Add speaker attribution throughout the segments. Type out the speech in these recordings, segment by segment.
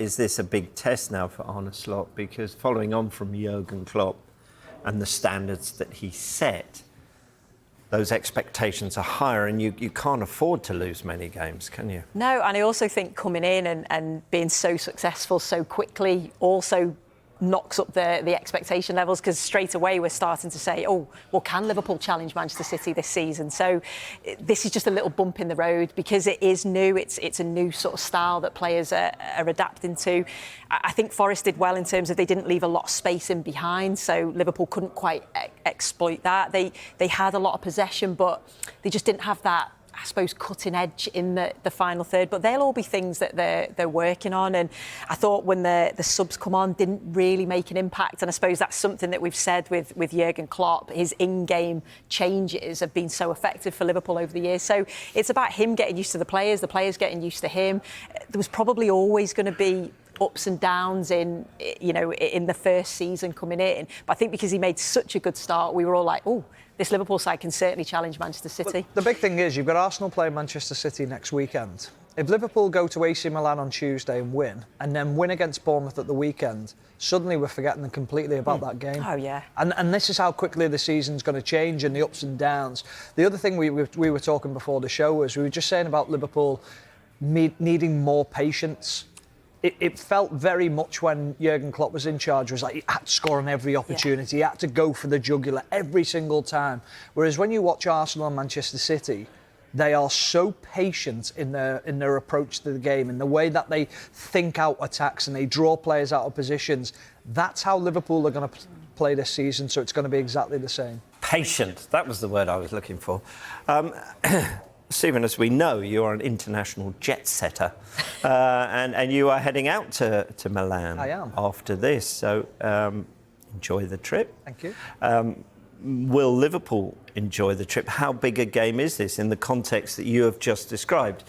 Speaker 1: is this a big test now for Arne Slot? Because following on from Jurgen Klopp and the standards that he set, those expectations are higher, and you can't afford to lose many games, can you?
Speaker 2: No, and I also think coming in and being so successful so quickly also knocks up the expectation levels, because straight away we're starting to say, oh, well, can Liverpool challenge Manchester City this season? So this is just a little bump in the road because it is new. It's a new sort of style that players are adapting to. I think Forest did well in terms of they didn't leave a lot of space in behind, so Liverpool couldn't quite exploit that. They had a lot of possession, but they just didn't have that, I suppose, cutting edge in the final third. But they'll all be things that they're working on. And I thought when the subs come on, didn't really make an impact. And I suppose that's something that we've said with Jurgen Klopp. His in-game changes have been so effective for Liverpool over the years. So it's about him getting used to the players getting used to him. There was probably always going to be ups and downs in the first season coming in. But I think because he made such a good start, we were all like, oh, this Liverpool side can certainly challenge Manchester City.
Speaker 3: But the big thing is, you've got Arsenal playing Manchester City next weekend. If Liverpool go to AC Milan on Tuesday and then win against Bournemouth at the weekend, suddenly we're forgetting completely about that game.
Speaker 2: Oh, yeah.
Speaker 3: And this is how quickly the season's going to change and the ups and downs. The other thing we were talking before the show was, we were just saying about Liverpool needing more patience. It felt very much when Jurgen Klopp was in charge, was like he had to score on every opportunity, he had to go for the jugular every single time. Whereas when you watch Arsenal and Manchester City, they are so patient in their approach to the game, in the way that they think out attacks and they draw players out of positions. That's how Liverpool are going to play this season, so it's going to be exactly the same.
Speaker 1: Patient, that was the word I was looking for. Stephen, as we know, you are an international jet setter, and you are heading out to Milan.
Speaker 3: I am.
Speaker 1: After this, so enjoy the trip.
Speaker 3: Thank you.
Speaker 1: Will Liverpool enjoy the trip? How big a game is this in the context that you have just described?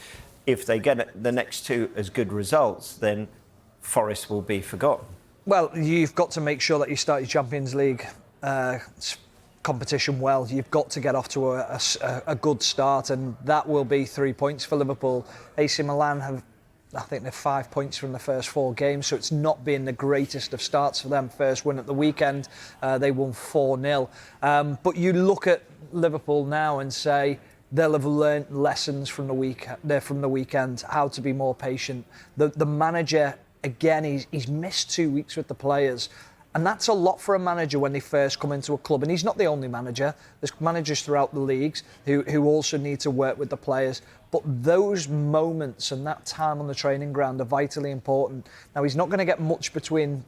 Speaker 1: If they get the next two as good results, then Forest will be forgotten.
Speaker 3: Well, you've got to make sure that you start your Champions League competition well. You've got to get off to a good start, and that will be 3 points for Liverpool. AC Milan I think they're 5 points from the first 4 games, so it's not been the greatest of starts for them. First win at the weekend, they won 4-0. But you look at Liverpool now and say they'll have learnt lessons from the weekend, how to be more patient. The manager, again, he's missed 2 weeks with the players. And that's a lot for a manager when they first come into a club. And he's not the only manager. There's managers throughout the leagues who also need to work with the players. But those moments and that time on the training ground are vitally important. Now, he's not going to get much between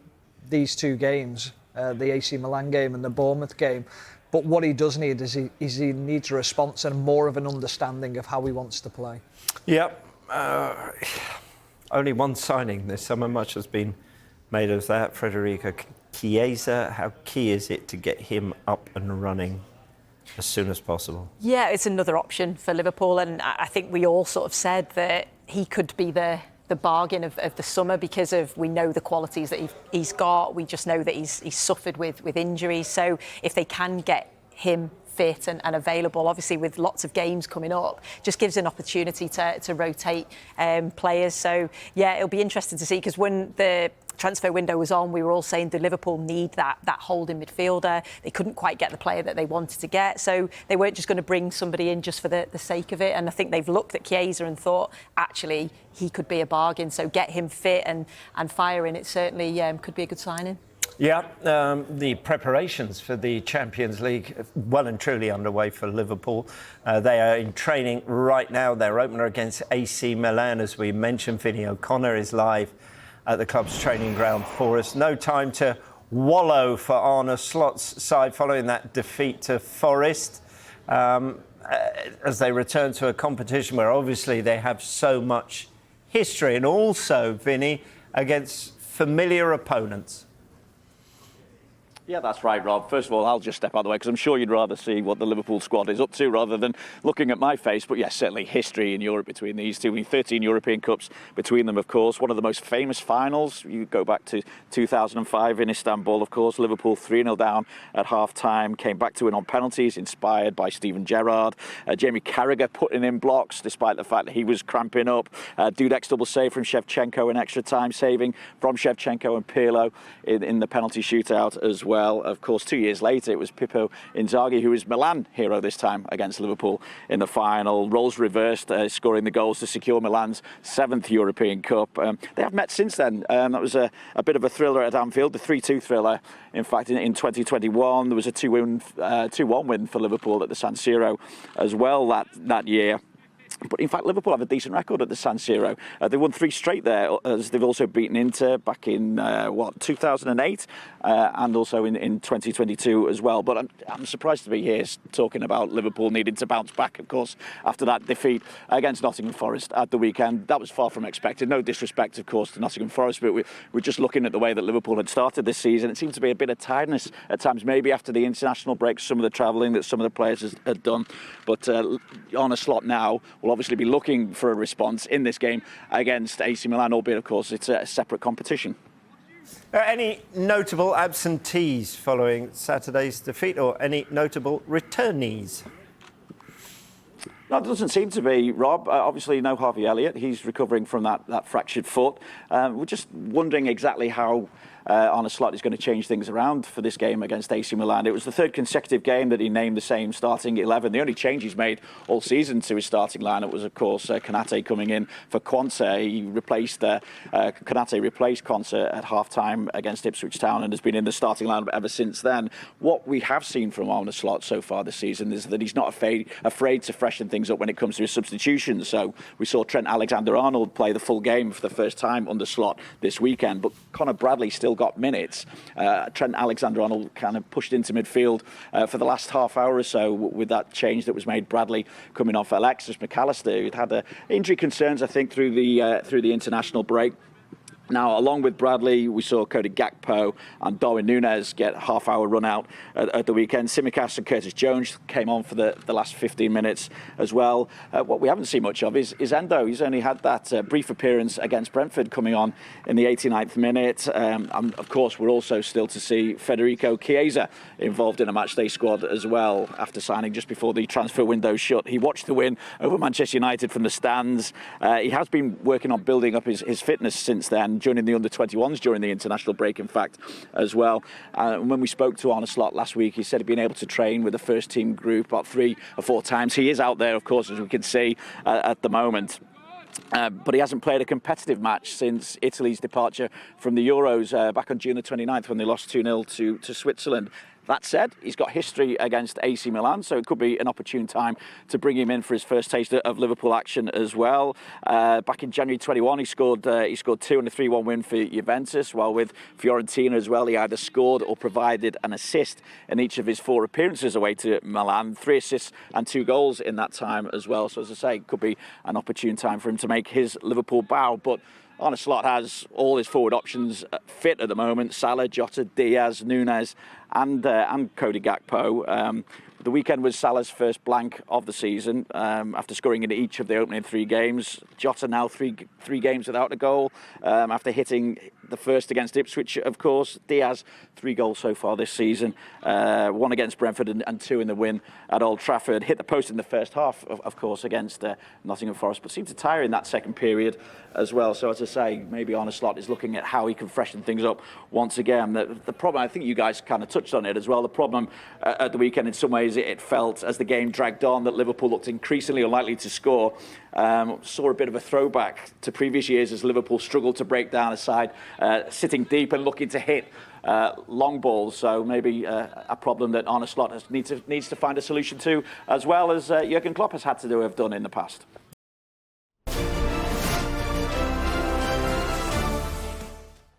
Speaker 3: these 2 games, the AC Milan game and the Bournemouth game. But what he does need is he needs a response and more of an understanding of how he wants to play.
Speaker 1: Yep. Only one signing this summer. Much has been made of that. Federico Chiesa, how key is it to get him up and running as soon as possible? Yeah,
Speaker 2: it's another option for Liverpool, and I think we all sort of said that he could be the bargain of the summer, because we know the qualities that he's got. We just know that he's suffered with injuries. So if they can get him fit and available, obviously with lots of games coming up, just gives an opportunity to rotate players. So yeah, it'll be interesting to see, because when the transfer window was on, we were all saying, do Liverpool need that holding midfielder? They couldn't quite get the player that they wanted to get, so they weren't just going to bring somebody in just for the sake of it. And I think they've looked at Chiesa and thought, actually, he could be a bargain, so get him fit and firing. It certainly could be a good signing.
Speaker 1: Yeah, the preparations for the Champions League well and truly underway for Liverpool. They are in training right now. Their opener against AC Milan, as we mentioned. Vinny O'Connor is live at the club's training ground for us. No time to wallow for Arne Slot's side following that defeat to Forest, as they return to a competition where obviously they have so much history, and also, Vinny, against familiar opponents.
Speaker 4: Yeah, that's right, Rob. First of all, I'll just step out of the way because I'm sure you'd rather see what the Liverpool squad is up to rather than looking at my face. But yes, certainly history in Europe between these two. 13 European Cups between them, of course. One of the most famous finals. You go back to 2005 in Istanbul, of course. Liverpool 3-0 down at half-time. Came back to win on penalties, inspired by Steven Gerrard. Jamie Carragher putting in blocks, despite the fact that he was cramping up. Dudek's double save from Shevchenko in extra time, saving from Shevchenko and Pirlo in the penalty shootout as well. Of course, 2 years later, it was Pippo Inzaghi, who was Milan hero this time against Liverpool in the final. Roles reversed, scoring the goals to secure Milan's 7th European Cup. They have met since then. That was a bit of a thriller at Anfield, the 3-2 thriller. In fact, in 2021, there was a 2-1 win for Liverpool at the San Siro as well that year. But in fact, Liverpool have a decent record at the San Siro. They won 3 straight there, as they've also beaten Inter back in 2008 and also in 2022 as well. But I'm surprised to be here talking about Liverpool needing to bounce back, of course, after that defeat against Nottingham Forest at the weekend. That was far from expected. No disrespect, of course, to Nottingham Forest, but we're just looking at the way that Liverpool had started this season. It seemed to be a bit of tiredness at times, maybe after the international break, some of the travelling that some of the players had done. But Arne Slot now will obviously be looking for a response in this game against AC Milan, albeit, of course, it's a separate competition.
Speaker 1: Any notable absentees following Saturday's defeat, or any notable returnees?
Speaker 4: No, it doesn't seem to be, Rob. Obviously, no Harvey Elliott. He's recovering from that fractured foot. We're just wondering exactly how Arne Slot is going to change things around for this game against AC Milan. It was the 3rd consecutive game that he named the same starting 11. The only change he's made all season to his starting lineup was, of course, Konate coming in for Quansah. He replaced Konate replaced Quansah at half-time against Ipswich Town and has been in the starting lineup ever since then. What we have seen from Arne Slot so far this season is that he's not afraid to freshen things up when it comes to his substitutions. So we saw Trent Alexander-Arnold play the full game for the first time under Slot this weekend, but Conor Bradley still got minutes. Trent Alexander-Arnold kind of pushed into midfield for the last half hour or so with that change that was made. Bradley coming off Alexis McAllister, who'd had injury concerns, I think, through the international break. Now, along with Bradley, we saw Cody Gakpo and Darwin Núñez get a half-hour run out at the weekend. Tsimikas and Curtis Jones came on for the last 15 minutes as well. What we haven't seen much of is Endo. He's only had that brief appearance against Brentford coming on in the 89th minute. And of course, we're also still to see Federico Chiesa involved in a matchday squad as well after signing just before the transfer window shut. He watched the win over Manchester United from the stands. He has been working on building up his fitness since then, joining the under-21s during the international break, in fact, as well. When we spoke to Arne Slot last week, he said he'd been able to train with the first team group about 3 or 4 times. He is out there, of course, as we can see at the moment. But he hasn't played a competitive match since Italy's departure from the Euros back on June the 29th when they lost 2-0 to Switzerland. That said, he's got history against AC Milan, so it could be an opportune time to bring him in for his first taste of Liverpool action as well. Back in January 21, he scored 2 in a 3-1 win for Juventus, while with Fiorentina as well, he either scored or provided an assist in each of his 4 appearances away to Milan. 3 assists and 2 goals in that time as well. So as I say, it could be an opportune time for him to make his Liverpool bow. But Arne Slot has all his forward options fit at the moment: Salah, Jota, Diaz, Núñez and Cody Gakpo. The weekend was Salah's first blank of the season after scoring in each of the opening 3 games. Jota now three games without a goal after hitting the first against Ipswich, of course. Diaz, 3 goals so far this season, 1 against Brentford and 2 in the win at Old Trafford. Hit the post in the first half, of course, against Nottingham Forest, but seemed to tire in that second period as well. So as I say, maybe Arne Slot is looking at how he can freshen things up once again. The problem, I think you guys kind of touched on it as well, the problem at the weekend in some ways, it felt as the game dragged on that Liverpool looked increasingly unlikely to score. Saw a bit of a throwback to previous years as Liverpool struggled to break down a side sitting deep and looking to hit long balls. So maybe a problem that Arne Slot needs to find a solution to, as well as Jurgen Klopp has had to have done in the past.